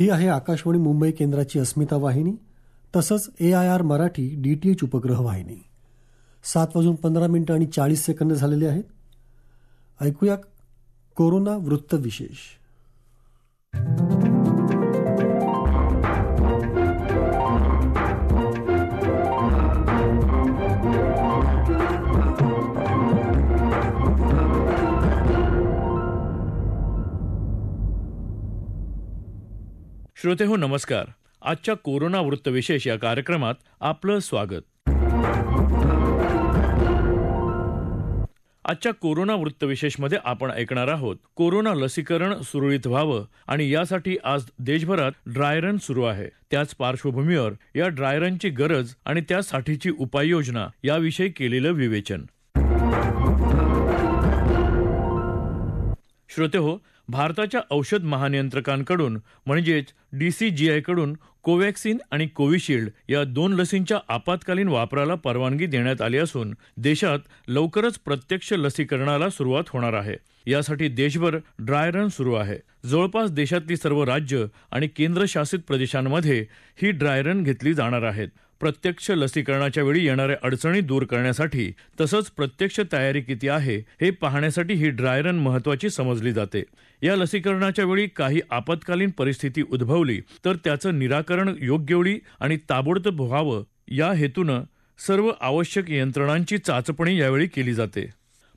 ही आहे आकाशवाणी मुंबई केंद्राची अस्मिता वाहिनी तसंच AIR मराठी DTH उपग्रह वाहिनी. 7:15 झालेले आहेत. ऐकूया कोरोना वृत्त विशेष. श्रोतेहो नमस्कार. आजच्या कोरोना वृत्तविशेष या कार्यक्रमात आपलं स्वागत. आजच्या कोरोना वृत्तविशेषमध्ये आपण ऐकणार आहोत कोरोना लसीकरण सुरळीत व्हावं आणि यासाठी आज देशभरात ड्राय रन सुरू आहे. त्याच पार्श्वभूमीवर या ड्राय रनची गरज आणि त्यासाठीची उपाययोजना याविषयी केलेलं विवेचन. श्रोतेहो, भारताच्या औषध महानियंत्रकांकडून म्हणजेच DCGI कडून कोवॅक्सिन आणि कोविशिल्ड या 2 लसींच्या आपत्कालीन वापराला परवानगी देण्यात आली असून देशात लवकरच प्रत्यक्ष लसीकरणाला सुरुवात होणार आहे. यासाठी देशभर ड्राय रन सुरू आहे. जवळपास देशातली सर्व राज्य आणि केंद्रशासित प्रदेशांमध्ये ही ड्राय रन घेतली जाणार आहेत. प्रत्यक्ष लसीकरणाच्या वेळी येणाऱ्या अडचणी दूर करण्यासाठी तसंच प्रत्यक्ष तयारी किती आहे हे पाहण्यासाठी ही ड्राय रन महत्त्वाची समजली जाते. या लसीकरणाच्या वेळी काही आपत्कालीन परिस्थिती उद्भवली तर त्याचं निराकरण योग्य वेळी आणि ताबडतोब व्हावं या हेतूनं सर्व आवश्यक यंत्रणांची चाचपणी यावेळी केली जाते.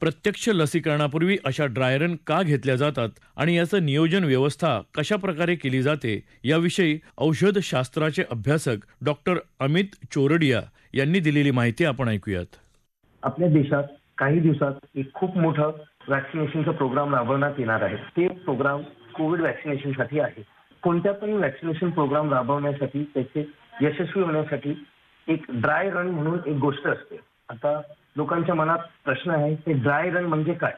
प्रत्यक्ष लसीकरणापूर्वी अशा ड्राय रन का घेतल्या जातात आणि याचं नियोजन व्यवस्था कशा प्रकारे केली जाते याविषयी औषधशास्त्राचे अभ्यासक डॉक्टर अमित चोरडिया यांनी दिलेली माहिती आपण ऐकूयात. आपल्या देशात काही दिवसात एक खूप मोठं वॅक्सिनेशनचा प्रोग्राम राबवण्यात येणार आहे. ते प्रोग्राम कोविड वॅक्सिनेशनसाठी आहे. कोणत्या पण वॅक्सिनेशन प्रोग्राम राबवण्यासाठी त्याचे यशस्वी होण्यासाठी एक ड्राय रन म्हणून एक गोष्ट असते. आता लोकांच्या मनात प्रश्न आहे ते ड्राय रन म्हणजे काय.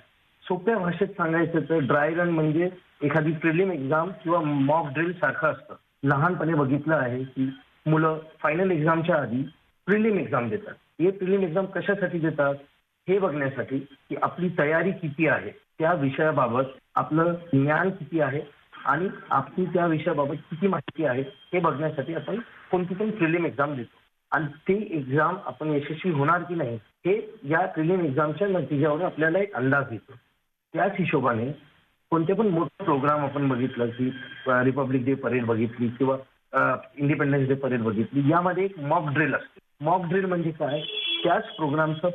सोप्या भाषेत सांगायचं तर ड्राय रन म्हणजे एखादी प्रिलिम एक्झाम किंवा मॉक ड्रिल सारखं असतं. लहानपणे बघितलं आहे की मुलं फायनल एक्झामच्या आधी प्रिलिम एक्झाम देतात. हे प्रिलिम एक्झाम कशासाठी देतात हे बघण्यासाठी की आपली तयारी किती आहे, त्या विषयाबाबत आपलं ज्ञान किती आहे आणि आपली त्या विषयाबाबत किती माहिती आहे हे बघण्यासाठी आपण कोणती पण प्रिलिम एक्झाम देतो. आणि ते एक्झाम आपण यशस्वी होणार की नाही हे या प्रिलिम एक्झामच्या नतिजावर आपल्याला एक अंदाज येतो. त्याच हिशोबाने कोणते पण मोठे प्रोग्राम आपण बघितलं की रिपब्लिक डे परेड बघितली किंवा इंडिपेंडन्स डे परेड बघितली, यामध्ये एक मॉक ड्रिल असते. मॉक ड्रिल म्हणजे काय, त्याच प्रोग्रामचं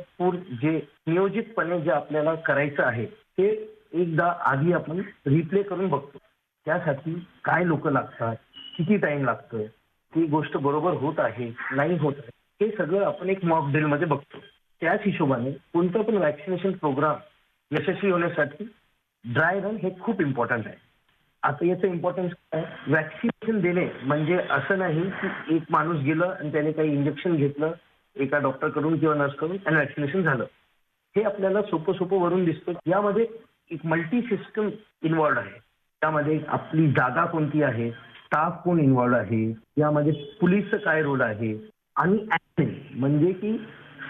जे नियोजितपणे जे आपल्याला करायचं आहे ते एकदा आधी आपण रिप्ले करून बघतो. त्यासाठी काय लोक लागतात, किती टाइम लागतोय, ती गोष्ट बरोबर होत आहे नाही होत आहे, हे सगळं आपण एक मॉक ड्रिल मध्ये बघतो. त्याच हिशोबाने कोणतं पण वॅक्सिनेशन प्रोग्राम यशस्वी होण्यासाठी ड्राय रन हे खूप इम्पॉर्टंट आहे. आता याचं इम्पॉर्टन्स काय, वॅक्सिनेशन देणे म्हणजे असं नाही की एक माणूस गेलं आणि त्याने काही इंजेक्शन घेतलं एका डॉक्टरकडून किंवा नर्सकडून आणि वॅक्सिनेशन झालं. हे आपल्याला सोपं वरून दिसतं. यामध्ये एक मल्टी सिस्टम इन्व्हॉल्ड आहे. त्यामध्ये आपली जागा कोणती आहे, स्टाफ कोण इन्व्हॉल्ड आहे, यामध्ये पोलीसचं काय रोल आहे आणि ऍक्शन म्हणजे की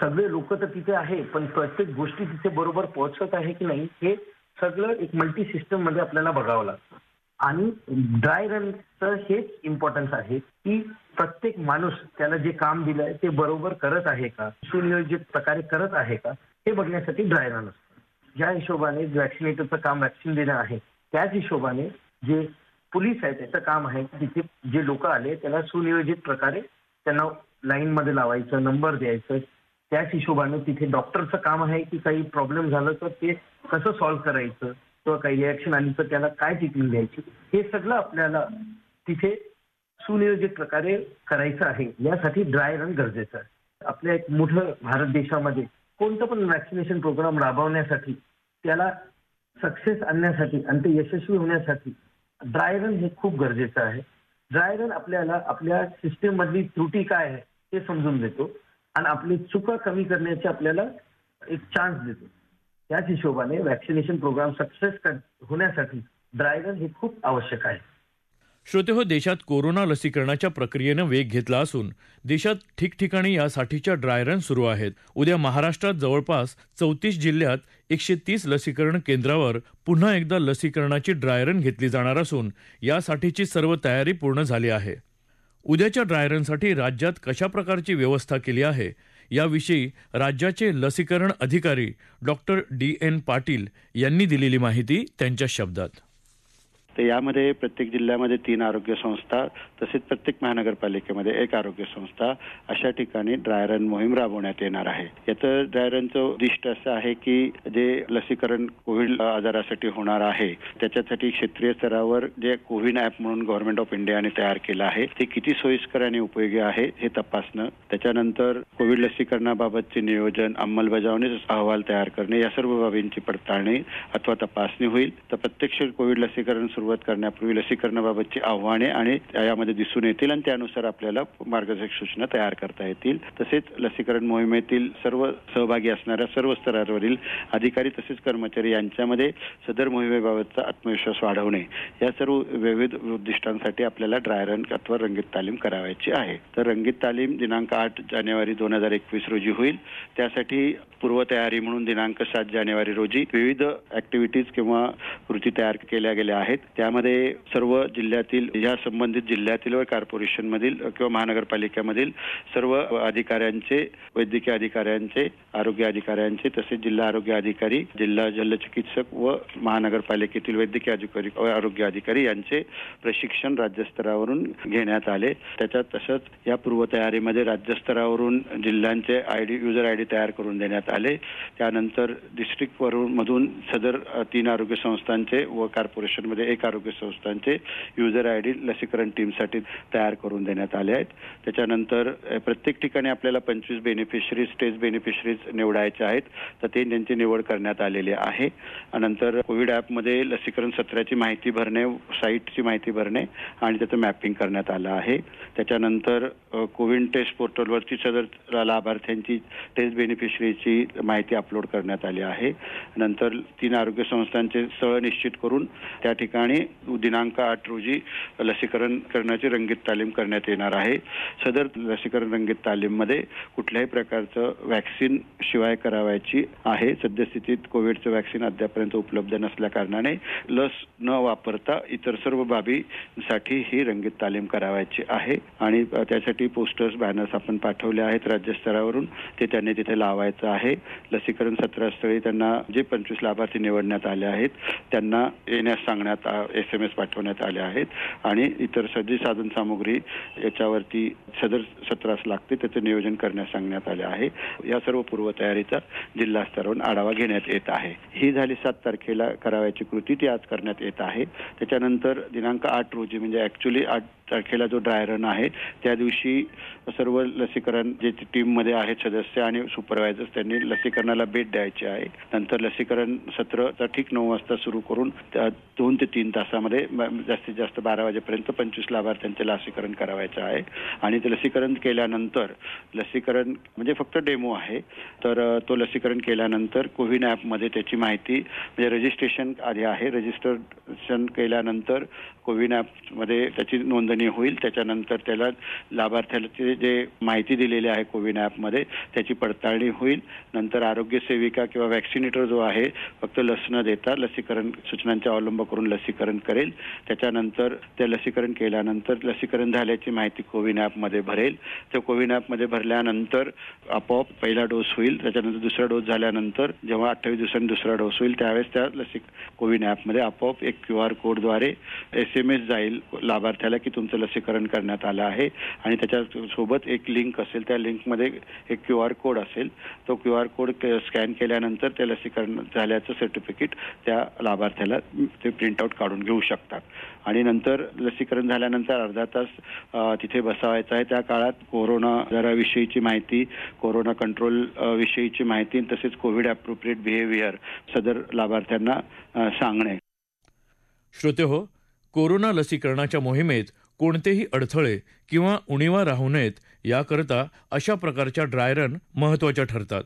सगळे लोक तर तिथे आहे पण प्रत्येक गोष्टी तिथे बरोबर पोहोचत आहे की नाही हे सगळं एक मल्टी सिस्टम मध्ये आपल्याला बघावं लागतं. आणि ड्राय रनचं हेच इम्पॉर्टन्स आहे की प्रत्येक माणूस त्याला जे काम दिलंय ते बरोबर करत आहे का, सुनियोजित प्रकारे करत आहे का हे बघण्यासाठी ड्राय रन असतं. ज्या हिशोबाने वॅक्सिनेटरचं काम वॅक्सिन देणं आहे त्याच हिशोबाने जे पोलीस आहे त्याचं काम आहे तिथे जे लोक आले त्याला सुनियोजित प्रकारे त्यांना लाईन मध्ये लावायचं, नंबर द्यायचं. त्याच हिशोबाने तिथे डॉक्टरचं काम आहे की काही प्रॉब्लेम झालं तर ते कसं सॉल्व्ह करायचं किंवा काही रिॲक्शन आली तर त्याला काय ट्रीटमेंट द्यायची हे सगळं आपल्याला तिथे सुनियोजित प्रकारे करायचं आहे. यासाठी ड्राय रन गरजेचं आहे. आपल्या एक मोठं भारत देशामध्ये कोणतं पण वॅक्सिनेशन प्रोग्राम राबवण्यासाठी त्याला सक्सेस आणण्यासाठी आणि ते यशस्वी होण्यासाठी ड्राय रन हे खूप गरजेचं आहे. ड्राय रन आपल्याला आपल्या सिस्टीम मधली त्रुटी काय आहे ते समजून देतो आणि आपली चुका कमी करण्याची आपल्याला एक चान्स देतो. त्याच हिशोबाने वॅक्सिनेशन प्रोग्राम सक्सेस होण्यासाठी ड्राय रन हे खूप आवश्यक आहे. श्रोतेहो, देशात कोरोना लसीकरणाच्या प्रक्रियेनं वेग घेतला असून देशात ठिकठिकाणी यासाठीच्या ड्राय रन सुरू आहेत. उद्या महाराष्ट्रात जवळपास 34 जिल्ह्यात 130 लसीकरण केंद्रावर पुन्हा एकदा लसीकरणाची ड्राय रन घेतली जाणार असून यासाठीची सर्व तयारी पूर्ण झाली आहे. उद्याच्या ड्राय रनसाठी राज्यात कशा प्रकारची व्यवस्था केली आहे याविषयी राज्याचे लसीकरण अधिकारी डॉक्टर DN पाटील यांनी दिलेली माहिती त्यांच्या शब्दात. तर यामध्ये प्रत्येक जिल्ह्यामध्ये 3 आरोग्य संस्था तसेच प्रत्येक महानगरपालिकेमध्ये 1 आरोग्य संस्था अशा ठिकाणी ड्राय रन मोहीम राबवण्यात येणार आहे. याचं ड्राय रनचं उद्दिष्ट असं आहे की जे लसीकरण कोविड आजारासाठी होणार आहे त्याच्यासाठी क्षेत्रीय स्तरावर जे कोविन ॲप म्हणून गव्हर्नमेंट ऑफ इंडियाने तयार केलं आहे ते किती सोयीस्कर आणि उपयोगी आहे हे तपासणं, त्याच्यानंतर कोविड लसीकरणाबाबतचे नियोजन, अंमलबजावणी अहवाल तयार करणे या सर्व बाबींची पडताळणी अथवा तपासणी होईल. तर प्रत्यक्ष कोविड लसीकरण सुरुवात करण्यापूर्वी लसीकरणाबाबतची आव्हाने आणि यामध्ये दिसून येतील आणि त्यानुसार आपल्याला मार्गदर्शक सूचना तयार करता येतील. तसेच लसीकरण मोहिमेतील सर्व सहभागी असणाऱ्या सर्व स्तरावरील अधिकारी तसेच कर्मचारी यांच्यामध्ये सदर मोहिमेबाबतचा आत्मविश्वास वाढवणे या सर्व विविध उद्दिष्टांसाठी आपल्याला ड्राय रन अथवा रंगीत तालीम करावायची आहे. तर रंगीत तालीम दिनांक 8 जानेवारी 2021 रोजी होईल. त्यासाठी पूर्वतयारी म्हणून दिनांक 7 जानेवारी रोजी विविध ऍक्टिव्हिटीज किंवा कृती तयार केल्या गेल्या आहेत. त्यामध्ये सर्व जिल्ह्यातील या संबंधित जिल्ह्यातील व कॉर्पोरेशन मधील किंवा महानगरपालिकेमधील सर्व अधिकाऱ्यांचे, वैद्यकीय अधिकाऱ्यांचे, आरोग्य अधिकाऱ्यांचे तसेच जिल्हा आरोग्य अधिकारी, जिल्हा शल्यचिकित्सक व महानगरपालिकेतील वैद्यकीय अधिकारी व आरोग्य अधिकारी यांचे प्रशिक्षण राज्यस्तरावरून घेण्यात आले. त्याच्यात तसंच या पूर्वतयारीमध्ये राज्यस्तरावरून जिल्ह्यांचे युजर आयडी तयार करून देण्यात आले. त्यानंतर डिस्ट्रिक्ट मधून सदर 3 आरोग्य संस्थांचे व कॉर्पोरेशनमध्ये 1 आरोग्य संस्थांचे युजर आयडी लसीकरण टीमसाठी तयार करून देण्यात आले आहेत. त्याच्यानंतर प्रत्येक ठिकाणी आपल्याला 25 बेनिफिशरीज, स्टेज बेनिफिशरीज निवडायचे आहेत. तर ते त्यांची निवड करण्यात आलेली आहे. नंतर कोविड ॲपमध्ये लसीकरण सत्राची माहिती भरणे, साईटची माहिती भरणे आणि त्याचं मॅपिंग करण्यात आलं आहे. त्याच्यानंतर कोविन टेस्ट पोर्टलवरती सदर लाभार्थ्यांची टेस्ट बेनिफिशरीची माहिती अपलोड करण्यात आली आहे. नंतर 3 आरोग्य संस्थांचे स्थळ निश्चित करून त्या ठिकाणी दिनांक 8 रोजी लसीकरण करण्याची रंगीत तालीम करण्यात येणार आहे. सदर लसीकरण रंगीत तालीममध्ये कुठल्याही प्रकारचं व्हॅक्सिन शिवाय करावायची आहे. सद्यस्थितीत कोविडचं व्हॅक्सिन अद्यापर्यंत उपलब्ध नसल्या कारणाने लस न वापरता इतर सर्व बाबींसाठी ही रंगीत तालीम करावायची आहे. आणि त्यासाठी पोस्टर्स, बॅनर्स आपण पाठवले आहेत राज्यस्तरावरून, ते त्यांनी तिथे लावायचं आहे. लसीकरण सत्रास्थळी त्यांना जे 25 लाभार्थी निवडण्यात आले आहेत त्यांना येण्यास सांगण्यात SMS पाठवण्यात आले आहेत आणि इतर सज्ज साधन सामुग्री याच्यावरती सदर सत्रास लागते त्याचं नियोजन करण्यास सांगण्यात आले आहे. या सर्व पूर्वतयारीचा जिल्हा स्तरावरून आढावा घेण्यात येत आहे. ही झाली 7 तारखेला करावयाची कृती, ती आज करण्यात येत आहे. त्याच्यानंतर दिनांक 8 रोजी म्हणजे ऍक्च्युली 8 तारखेला जो ड्राय रन आहे त्या दिवशी सर्व लसीकरण जे टीममध्ये आहेत सदस्य आणि सुपरवायझर्स त्यांनी लसीकरणाला भेट द्यायची आहे. नंतर लसीकरण सत्रचा ठीक 9 वाजता सुरू करून 2 ते 3 तासामध्ये जास्तीत जास्त 12 वाजेपर्यंत 25 लाभार्थ्यांचे लसीकरण करावायचं आहे. आणि ते लसीकरण केल्यानंतर, लसीकरण म्हणजे फक्त डेमो आहे, तर तो लसीकरण केल्यानंतर कोविन ॲपमध्ये त्याची माहिती म्हणजे रजिस्ट्रेशन आधी आहे. रजिस्ट्रेशन केल्यानंतर कोविन ॲपमध्ये त्याची नोंदणी होईल. त्याच्यानंतर त्याला लाभार्थ्याची जे माहिती दिलेली आहे कोविन ॲपमध्ये त्याची पडताळणी होईल. नंतर आरोग्य सेविका किंवा वॅक्सिनेटर जो आहे फक्त लस न देता लसीकरण सूचनांचा अवलंब करून लसीकरण करेल. त्याच्यानंतर ते लसीकरण केल्यानंतर लसीकरण झाल्याची माहिती कोविन ॲपमध्ये भरेल. त्या कोविन ॲपमध्ये भरल्यानंतर आपोआप पहिला डोस होईल. त्याच्यानंतर दुसरा डोस झाल्यानंतर जेव्हा 28 दिवसांनी दुसरा डोस होईल त्यावेळेस त्या कोविन ॲपमध्ये आपोआप एक QR कोडद्वारे SMS जाईल लाभार्थ्याला की तुमचं लसीकरण करण्यात आलं आहे आणि त्याच्यासोबत एक लिंक असेल. त्या लिंकमध्ये एक QR कोड असेल. तो QR कोड स्कॅन केल्यानंतर त्या लसीकरण झाल्याचं सर्टिफिकेट त्या लाभार्थ्याला ते प्रिंटआउट काढून घेऊ शकतात. आणि नंतर लसीकरण झाल्यानंतर अर्धा तास तिथे बसावायचं आहे. त्या काळात कोरोना आजाराविषयीची माहिती, कोरोना कंट्रोल विषयीची माहिती तसेच कोविड ॲप्रोप्रिएट बिहेवियर सदर लाभार्थ्यांना सांगणे. श्रोतेहो, कोरोना लसीकरणाच्या मोहिमेत कोणतेही अडथळे किंवा उणिवा राहू नयेत याकरता अशा प्रकारच्या ड्राय रन महत्त्वाच्या ठरतात.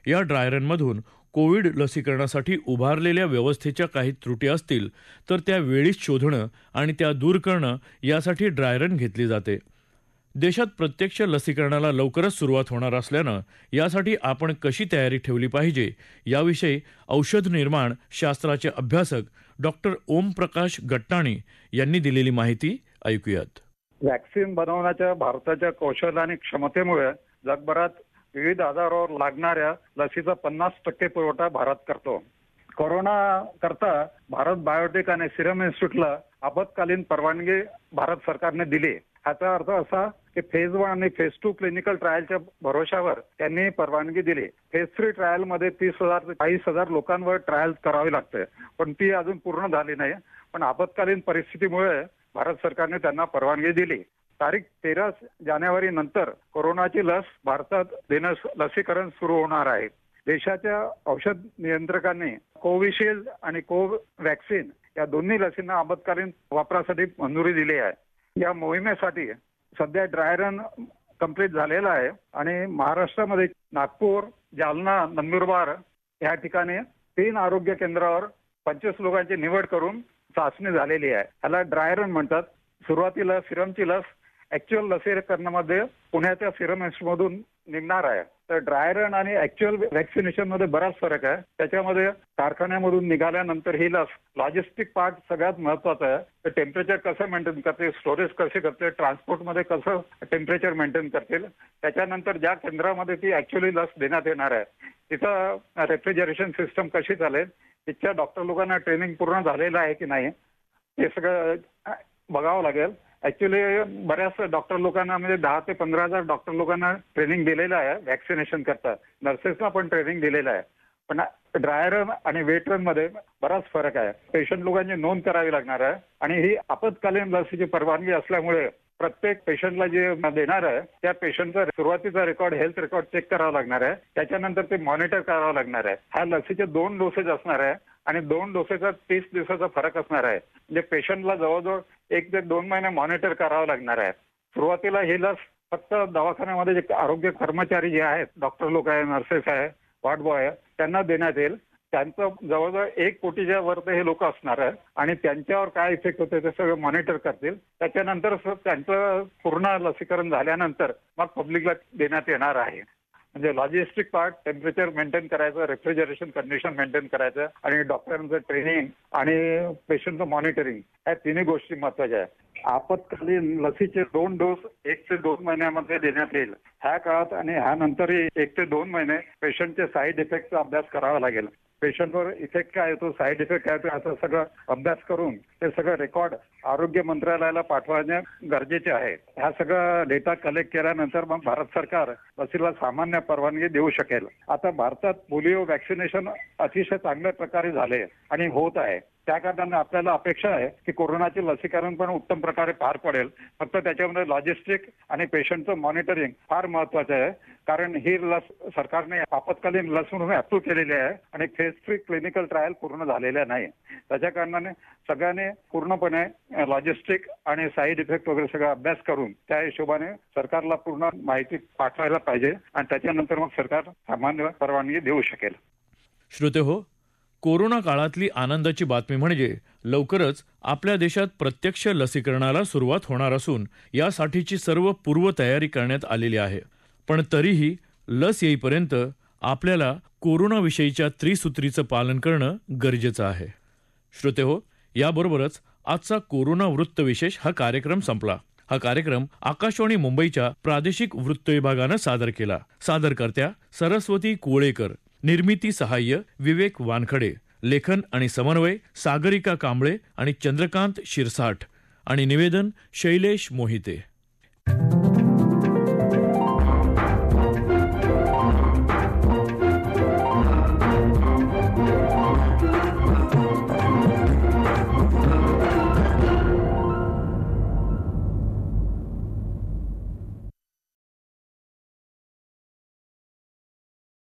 या ड्राय रनमधून कोविड लसीकरणासाठी उभारलेल्या व्यवस्थेच्या काही त्रुटी असतील तर त्या वेळीच शोधणं आणि त्या दूर करणं यासाठी ड्रायरन घेतली जाते. देशात प्रत्यक्ष लसीकरणाला लवकरच सुरुवात होणार असल्यानं यासाठी आपण कशी तयारी ठेवली पाहिजे याविषयी औषध निर्माण शास्त्राचे अभ्यासक डॉक्टर ओमप्रकाश गट्टाणी यांनी दिलेली माहिती ऐकूयात. व्हॅक्सिन बनवण्याच्या भारताच्या कौशल्य आणि क्षमतेमुळे जगभरात विविध आजारावर लागणाऱ्या लसीचा 50% पुरवठा भारत करतो. कोरोना करता भारत बायोटेक आणि सिरम इन्स्टिट्यूटला आपत्कालीन परवानगी भारत सरकारने दिली. याचा अर्थ असा की फेज 1 आणि फेज 2 क्लिनिकल ट्रायलच्या भरोशावर त्यांनी परवानगी दिली. फेज 3 ट्रायल मध्ये 30,000 ते 40,000 लोकांवर ट्रायल करावी लागते, पण ती अजून पूर्ण झाली नाही. पण आपत्कालीन परिस्थितीमुळे भारत सरकारने त्यांना परवानगी दिली. तारीख 13 जानेवारी नंतर कोरोनाची लस भारतात देणं लसीकरण सुरू होणार आहे. देशाच्या औषध नियंत्रकांनी कोविशिल्ड आणि कोवॅक्सिन या दोन्ही लसींना आपत्कालीन वापरासाठी मंजुरी दिली आहे. या मोहिमेसाठी सध्या ड्राय रन कंप्लीट झालेला आहे आणि महाराष्ट्रामध्ये नागपूर, जालना, नंदुरबार या ठिकाणी 3 आरोग्य केंद्रावर 25 लोकांची निवड करून चाचणी झालेली आहे. याला ड्राय रन म्हणतात. सुरुवातीला सिरमची लस ऍक्च्युअल लसीकरणामध्ये पुण्याच्या सिरम इन्स्टिट्यूटमधून निघणार आहे. तर ड्राय रन आणि ऍक्च्युअल व्हॅक्सिनेशन मध्ये बराच फरक आहे. त्याच्यामध्ये कारखान्यामधून निघाल्यानंतर ही लस लॉजिस्टिक पार्ट सगळ्यात महत्वाचा आहे. तर टेम्परेचर कसं मेंटेन करते, स्टोरेज कसे करते, ट्रान्सपोर्टमध्ये कसं टेम्परेचर मेंटेन करतील. त्याच्यानंतर ज्या केंद्रामध्ये ती ऍक्च्युअली लस देण्यात येणार आहे तिथं रेफ्रिजरेशन सिस्टम कशी चालेल, तिथच्या डॉक्टर लोकांना ट्रेनिंग पूर्ण झालेलं आहे की नाही हे सगळं बघावं लागेल. ऍक्च्युली बऱ्याच डॉक्टर लोकांना म्हणजे 10 ते 15,000 डॉक्टर लोकांना ट्रेनिंग दिलेलं आहे व्हॅक्सिनेशन करता. नर्सेसला पण ट्रेनिंग दिलेलं आहे. पण ड्राय रन आणि वेट रन मध्ये बराच फरक आहे. पेशंट लोकांची नोंद करावी लागणार आहे आणि ही आपत्कालीन लसीची परवानगी असल्यामुळे प्रत्येक पेशंटला जे देणार आहे त्या पेशंटचा सुरुवातीचा रेकॉर्ड, हेल्थ रेकॉर्ड चेक करावा लागणार आहे. त्याच्यानंतर ते मॉनिटर करावं लागणार आहे. ह्या लसीचे 2 डोसेज असणार आहे आणि 2 डोसेचा 30 दिवसाचा फरक असणार आहे. म्हणजे पेशंटला जवळजवळ 1 ते 2 महिने मॉनिटर करावं लागणार आहे. सुरुवातीला ही लस फक्त दवाखान्यामध्ये जे आरोग्य कर्मचारी जे आहेत, डॉक्टर लोक आहे, नर्सेस आहे, वॉर्ड बॉय आहे, त्यांना देण्यात येईल. त्यांचं जवळजवळ 1 कोटीच्या वर हे लोक असणार आहे आणि त्यांच्यावर काय इफेक्ट होते ते सगळं मॉनिटर करतील. त्याच्यानंतर त्यांचं पूर्ण लसीकरण झाल्यानंतर मग पब्लिकला देण्यात येणार आहे. म्हणजे लॉजिस्टिक पार्ट, टेम्परेचर मेंटेन करायचं, रेफ्रिजरेशन कंडिशन मेंटेन करायचं आणि डॉक्टरांचं ट्रेनिंग आणि पेशंटचं मॉनिटरिंग या तिन्ही गोष्टी महत्वाच्या आहेत. आपत्कालीन लसीचे 2 डोस 1 ते 2 महिन्यामध्ये देण्यात येईल. ह्या काळात आणि ह्यानंतरही 1 ते 2 महिने पेशंटचे साईड इफेक्टचा अभ्यास करावा लागेल. पेशंटवर इफेक्ट काय येतो, साईड इफेक्ट काय येतो असं सगळं अभ्यास करून ते सगळं रेकॉर्ड आरोग्य मंत्रालयाला पाठवणे गरजेचे आहे. हा सगळा डेटा कलेक्ट केल्यानंतर मग भारत सरकार लसीला सामान्य परवानगी देऊ शकेल. आता भारतात पोलिओ व्हॅक्सिनेशन अतिशय चांगल्या प्रकारे झाले आणि होत आहे. त्या कारणाने आपल्याला अपेक्षा आहे की कोरोनाचे लसीकरण पण उत्तम प्रकारे पार पडेल. फक्त त्याच्यामध्ये लॉजिस्टिक आणि पेशंटचं मॉनिटरिंग फार महत्वाचं आहे. कारण ही लस सरकारने आपत्कालीन लस म्हणून अप्रूव्ह केलेली आहे आणि फेज 3 क्लिनिकल ट्रायल पूर्ण झालेल्या नाही. त्याच्या कारणाने सगळ्यांनी पूर्णपणे लॉजिस्टिक आणि साईड इफेक्ट वगैरे सगळा अभ्यास करून त्या हिशोबाने सरकारला पूर्ण माहिती पाठवायला पाहिजे आणि त्याच्यानंतर मग सरकार सामान्य परवानगी देऊ शकेल. श्रोते हो, कोरोना काळातली आनंदाची बातमी म्हणजे लवकरच आपल्या देशात प्रत्यक्ष लसीकरणाला सुरुवात होणार असून यासाठीची सर्व पूर्वतयारी करण्यात आलेली आहे. पण तरीही लस येईपर्यंत आपल्याला कोरोनाविषयीच्या त्रिसूत्रीचं पालन करणं गरजेचं आहे. श्रोते हो, याबरोबरच आजचा कोरोना वृत्तविशेष हा कार्यक्रम संपला. हा कार्यक्रम आकाशवाणी मुंबईच्या प्रादेशिक वृत्त विभागानं सादर केला. सादरकर्त्या सरस्वती कुवळेकर, निर्मिती सहाय्य विवेक वानखडे, लेखन आणि समन्वय सागरिका कांबळे आणि चंद्रकांत शिरसाठ आणि निवेदन शैलेश मोहिते.